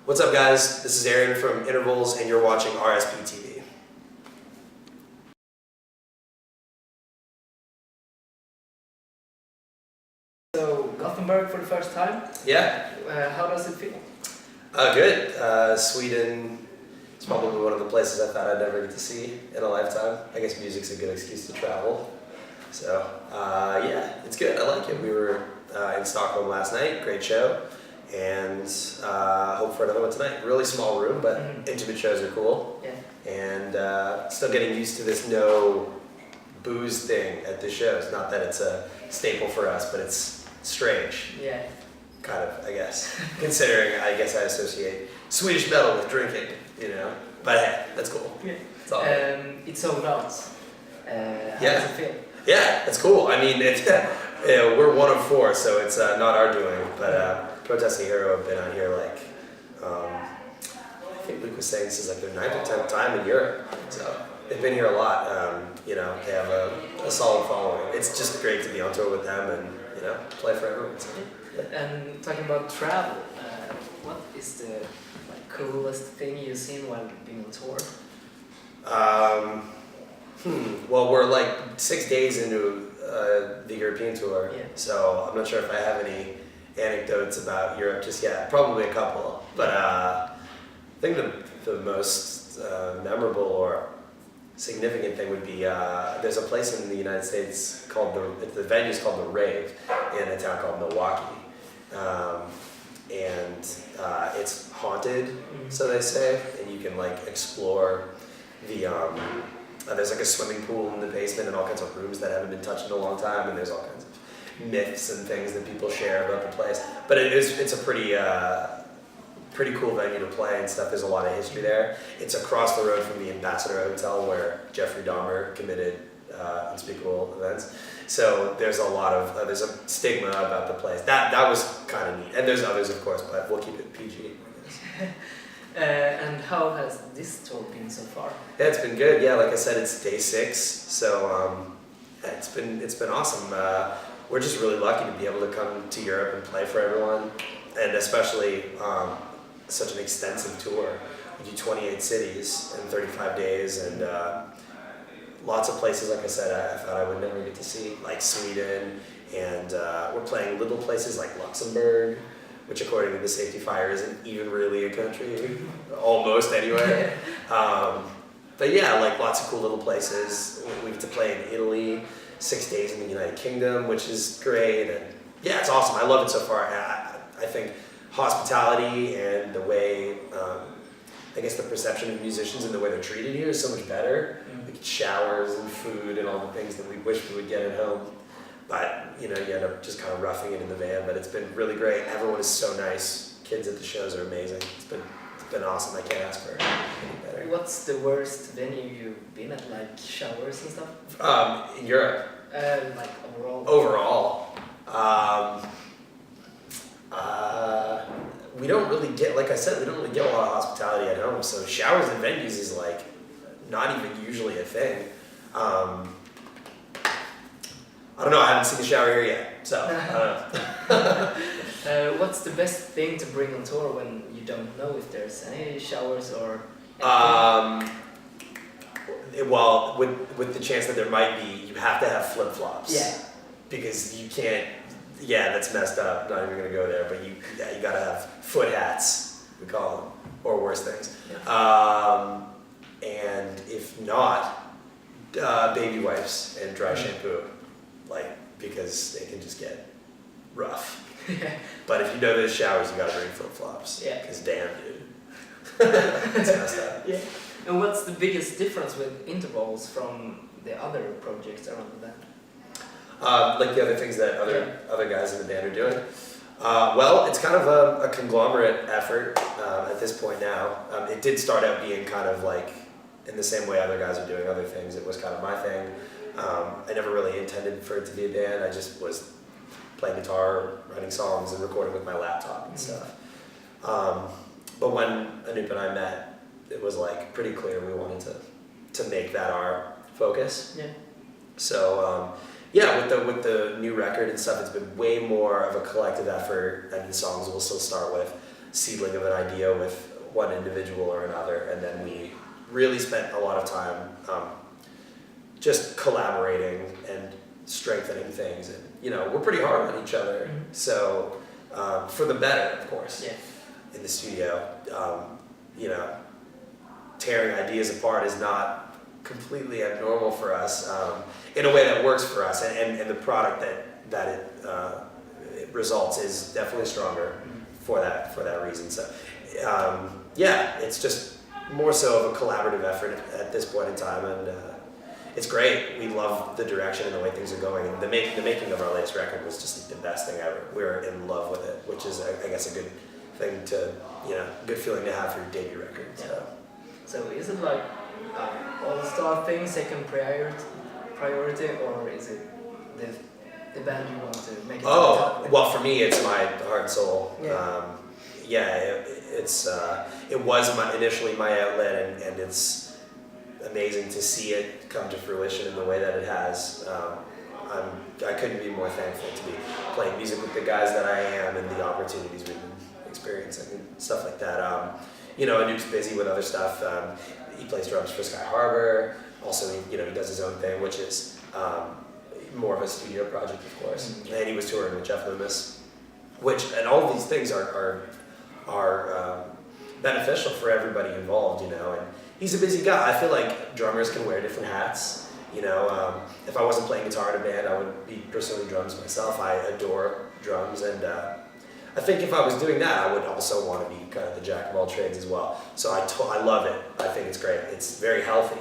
What's up, guys? This is Aaron from Intervals, and you're watching Rsptv. So, Gothenburg for the first time? Yeah. How does it feel? Good. Sweden is probably one of the places I thought I'd never get to see in a lifetime. I guess music's a good excuse to travel. So, yeah, it's good. I like it. We were in Stockholm last night. Great show. And hope for another one tonight. Really small room, but intimate shows are cool. Yeah. And still getting used to this no booze thing at the shows. Not that it's a staple for us, but it's strange. Yeah. Kind of, I guess. Considering, I guess I associate Swedish metal with drinking, you know. But hey, that's cool. Yeah. It's all good. It's sold out. How does it feel? Yeah, that's cool. I mean, we're one of four, so it's not our doing. But Protesting Hero have been out here like, I think Luke was saying this is like their 9th or 10th time in Europe. So they've been here a lot. You know, they have a solid following. It's just great to be on tour with them and, you know, play for everyone. So, yeah. And talking about travel, what is the coolest thing you've seen while being on tour? Well, we're like 6 days into the European tour, so I'm not sure if I have any anecdotes about Europe just yet. Probably a couple, but I think the most memorable or significant thing would be there's a place in the United States called the venue's called the Rave in a town called Milwaukee, and it's haunted, so they say, and you can like explore the there's like a swimming pool in the basement and all kinds of rooms that haven't been touched in a long time, and there's all kinds of myths and things that people share about the place. But it's a pretty cool venue to play and stuff. There's a lot of history there. It's across the road from the Ambassador Hotel where Jeffrey Dahmer committed unspeakable events. So there's a lot of there's a stigma about the place. That was kind of neat. And there's others, of course, but we'll keep it PG, I guess. And how has this tour been so far? Yeah, it's been good. Yeah, like I said, it's day 6, so it's been awesome. We're just really lucky to be able to come to Europe and play for everyone, and especially such an extensive tour. We do 28 cities in 35 days, and lots of places. Like I said, I thought I would never get to see, like Sweden, and we're playing little places like Luxembourg, which according to the Safety Fire isn't even really a country, almost anyway. But yeah, like lots of cool little places. We get to play in Italy, 6 days in the United Kingdom, which is great. And yeah, it's awesome. I love it so far. I think hospitality and the way, I guess the perception of musicians and the way they're treated here is so much better. Like showers and food and all the things that we wish we would get at home. But, you know, you end up just kind of roughing it in the van, but it's been really great. Everyone is so nice. Kids at the shows are amazing. It's been awesome. I can't ask for anything better. What's the worst venue you've been at, like showers and stuff? In Europe? Like overall? Overall? We don't really get, like I said, we don't really get a lot of hospitality at home, so showers in venues is like not even usually a thing. I don't know, I haven't seen the shower here yet, so I don't know. What's the best thing to bring on tour when you don't know if there's any showers or well, with the chance that there might be, you have to have flip-flops. Yeah. Because you can't, that's messed up, not even gonna go there, but you gotta have foot hats, we call them, or worse things. Yeah. And if not, baby wipes and dry shampoo. Like, because they can just get rough. But if you know there's showers, you gotta bring flip-flops. Yeah. Because damn, dude. It's messed up. Yeah. And what's the biggest difference with intervals from the other projects around the band? Like the other things that other guys in the band are doing? Well, it's kind of a conglomerate effort at this point now. It did start out being kind of like, in the same way other guys are doing other things, it was kind of my thing. I never really intended for it to be a band. I just was playing guitar, writing songs, and recording with my laptop and stuff. But when Anoop and I met, it was like pretty clear we wanted to make that our focus. Yeah. So yeah, with the new record and stuff, it's been way more of a collective effort. I mean, songs we'll still start with, seedling of an idea with one individual or another, and then we really spent a lot of time just collaborating and strengthening things, and we're pretty hard on each other. So for the better, of course. Yeah. In the studio, tearing ideas apart is not completely abnormal for us, in a way that works for us, and the product that it results is definitely stronger for that reason. So yeah, it's just more so of a collaborative effort at this point in time, and it's great. We love the direction and the way things are going, and the making of our latest record was just the best thing ever. We're in love with it, which is, I guess, a good thing to, good feeling to have for your debut record. So is it like all-star thing, second priority, or is it the band you want to make it? Oh, well, for me, it's my heart and soul. Yeah. It was initially my outlet, and it's amazing to see it come to fruition in the way that it has. I couldn't be more thankful to be playing music with the guys that I am, and the opportunities we've been experiencing and stuff like that. Anuke's busy with other stuff. He plays drums for Sky Harbor. Also, he does his own thing, which is more of a studio project, of course. And he was touring with Jeff Loomis, and all of these things are beneficial for everybody involved, and he's a busy guy. I feel like drummers can wear different hats. If I wasn't playing guitar in a band, I would be pursuing drums myself. I adore drums, and I think if I was doing that, I would also want to be kind of the jack of all trades as well. So I love it. I think it's great. It's very healthy.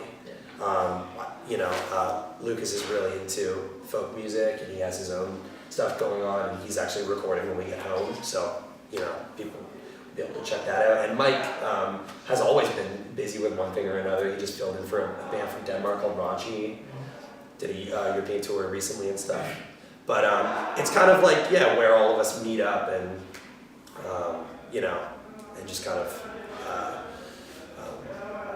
Lucas is really into folk music, and he has his own stuff going on, and he's actually recording when we get home. So, people will be able to check that out. And Mike has always been busy with one thing or another. He just filled in for a band from Denmark called Raunchy. Did a European tour recently and stuff. But it's kind of like, where all of us meet up and, and just kind of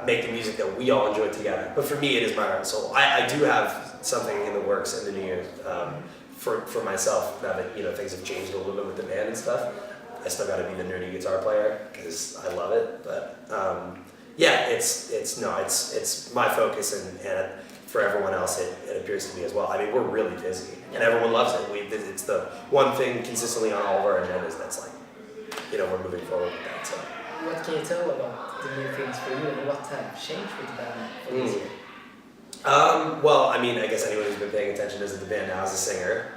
make the music that we all enjoy together. But for me, it is my heart and soul. I do have something in the works in the new year for myself, now that, things have changed a little bit with the band and stuff. I still got to be the nerdy guitar player because I love it. But it's my focus, and for everyone else, it appears to be as well. I mean, we're really busy, and everyone loves it. It's the one thing consistently on all of our agendas that's like, we're moving forward with that. So. What can you tell about the new things for you, and what have changed with the band for this year? Well, I mean, I guess anyone who's been paying attention knows that the band now has a singer.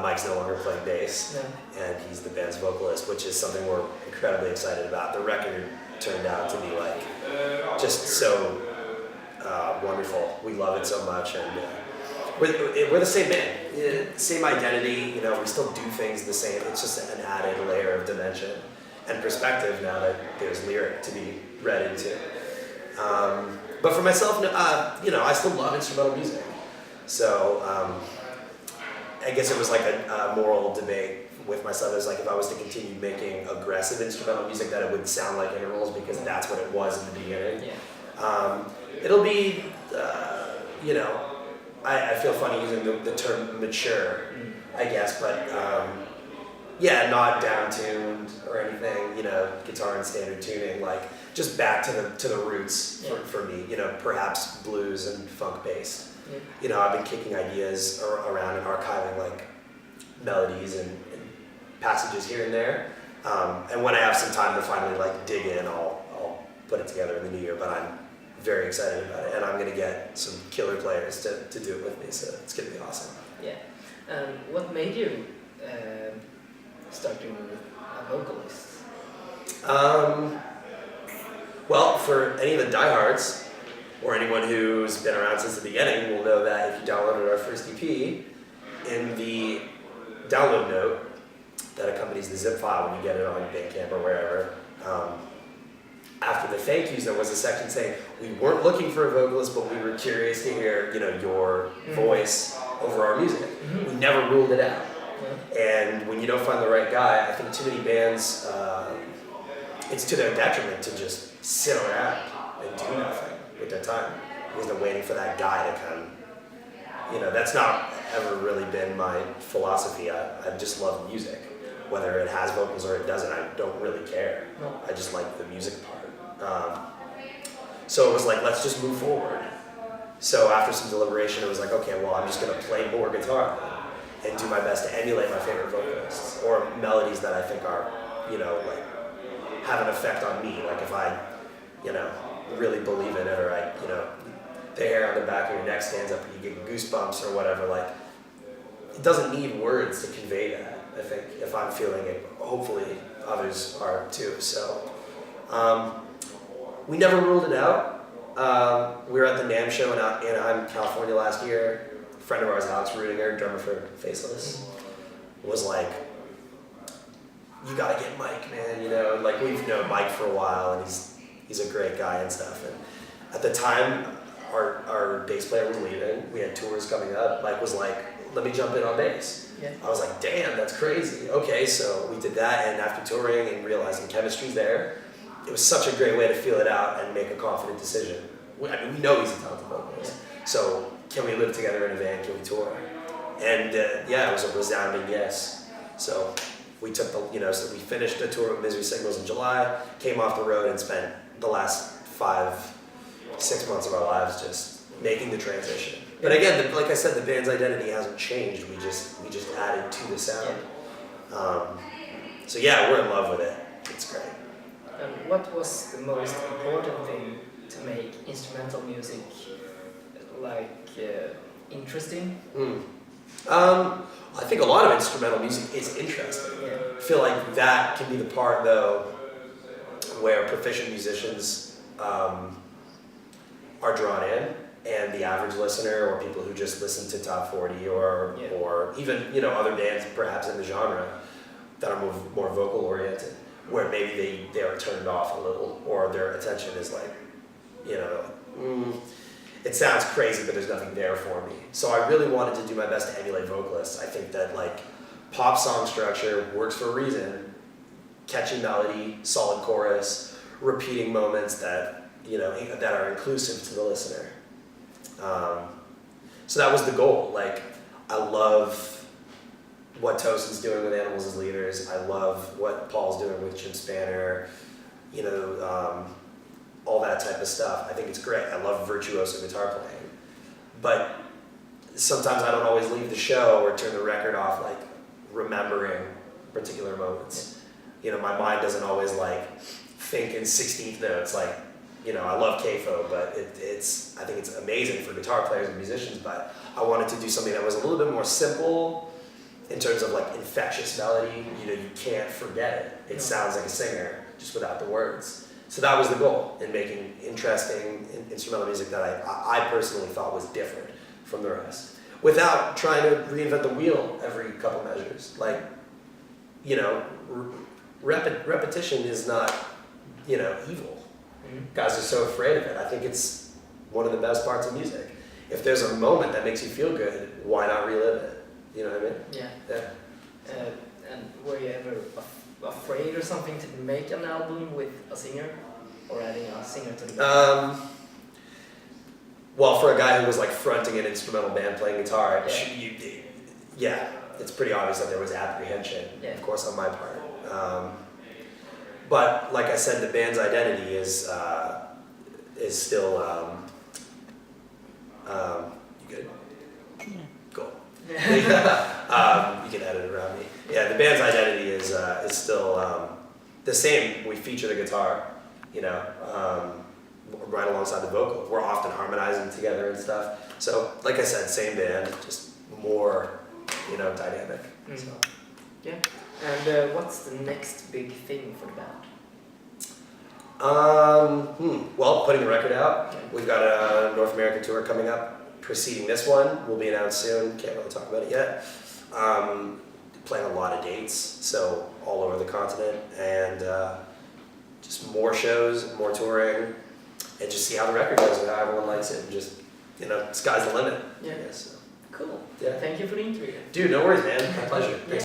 Mike's no longer playing bass, and he's the band's vocalist, which is something we're incredibly excited about. The record turned out to be like just so wonderful. We love it so much, and we're the same band, same identity. We still do things the same. It's just an added layer of dimension and perspective now that there's lyric to be read into. But for myself, I still love instrumental music. So I guess it was like a moral debate with myself. It was like, if I was to continue making aggressive instrumental music, that it would sound like intervals, because that's what it was in the beginning. It'll be, I feel funny using the term mature, I guess, but not down-tuned or anything, guitar and standard tuning, like just back to the roots for me, perhaps blues and funk-based. I've been kicking ideas around and archiving like melodies and passages here and there. And when I have some time to finally like dig in, I'll put it together in the new year, but I'm very excited about it, and I'm going to get some killer players to do it with me, so it's going to be awesome. What made you start doing with a vocalist? Well, for any of the diehards, or anyone who's been around since the beginning, will know that if you downloaded our first EP, in the download note that accompanies the zip file when you get it on Bandcamp or wherever, after the thank yous, there was a section saying, we weren't looking for a vocalist, but we were curious to hear, your voice over our music. We never ruled it out. And when you don't find the right guy, I think too many bands, it's to their detriment to just sit around and do nothing with their time, because they're waiting for that guy to come. That's not ever really been my philosophy. I just love music. whether it has vocals or it doesn't, I don't really care. No. I just like the music part. So it was like, let's just move forward. So after some deliberation, it was like, okay, well, I'm just gonna play more guitar and do my best to emulate my favorite vocalists or melodies that I think are, you know, like have an effect on me. Like if I, you know, really believe in it, or I, you know, the hair on the back of your neck stands up and you get goosebumps or whatever, like it doesn't need words to convey that. I think if I'm feeling it, hopefully others are too. So we never ruled it out. We were at the NAMM show in Anaheim, California last year. A friend of ours, Alex Rudinger, drummer for Faceless, was like, you gotta get Mike, man, you know, like we've known Mike for a while and he's a great guy and stuff. And at the time, our bass player was leaving, we had tours coming up. Mike was like, let me jump in on bass. Yeah. I was like, damn, that's crazy. Okay, so we did that, and after touring and realizing chemistry's there, it was such a great way to feel it out and make a confident decision. I mean, we know he's a talented vocalist, so can we live together in a van, can we tour? And yeah, it was a resounding yes. So we took the, you know, so we finished a tour with Misery Signals in July, came off the road and spent the last 5-6 months of our lives just making the transition. But again, like I said, the band's identity hasn't changed. We just added to the sound. So yeah, we're in love with it. It's great. And what was the most important thing to make instrumental music like interesting? I think a lot of instrumental music is interesting. Yeah. I feel like that can be the part though where proficient musicians are drawn in, and the average listener or people who just listen to top 40 or even, you know, other bands perhaps in the genre that are more vocal oriented, where maybe they are turned off a little, or their attention is like, you know, it sounds crazy, but there's nothing there for me. So I really wanted to do my best to emulate vocalists. I think that like pop song structure works for a reason. Catchy melody, solid chorus, repeating moments that, you know, that are inclusive to the listener. So that was the goal. Like, I love what Tosin's doing with Animals as Leaders. I love what Paul's doing with Jim Spanner, you know, all that type of stuff. I think it's great. I love virtuoso guitar playing. But sometimes I don't always leave the show or turn the record off, like, remembering particular moments. You know, my mind doesn't always, like, think in 16th notes, like, you know, I love KFO, but I think it's amazing for guitar players and musicians, but I wanted to do something that was a little bit more simple in terms of like infectious melody. You know, you can't forget it. It sounds like a singer, just without the words. So that was the goal in making interesting instrumental music that I personally thought was different from the rest, without trying to reinvent the wheel every couple measures. Like, you know, repetition is not, you know, evil. Guys are so afraid of it. I think it's one of the best parts of music. If there's a moment that makes you feel good, why not relive it? You know what I mean? Yeah. And were you ever afraid or something to make an album with a singer, or adding a singer to the band? Well, for a guy who was like fronting an instrumental band playing guitar, yeah, it's pretty obvious that there was apprehension, of course, on my part. But like I said, the band's identity is still. You good? Yeah. Cool. You can edit around me. Yeah, the band's identity is still the same. We feature the guitar, you know, right alongside the vocal. We're often harmonizing together and stuff. So, like I said, same band, just more, you know, dynamic. So. Yeah. And what's the next big thing for the band? Well, putting the record out. We've got a North American tour coming up, preceding this one. Will be announced soon. Can't really talk about it yet. Playing a lot of dates, so all over the continent, and just more shows, more touring, and just see how the record goes and how everyone likes it, and just, you know, sky's the limit. Yeah. So. Cool. Yeah. Thank you for the interview. Dude, no worries, man. My pleasure. Yeah.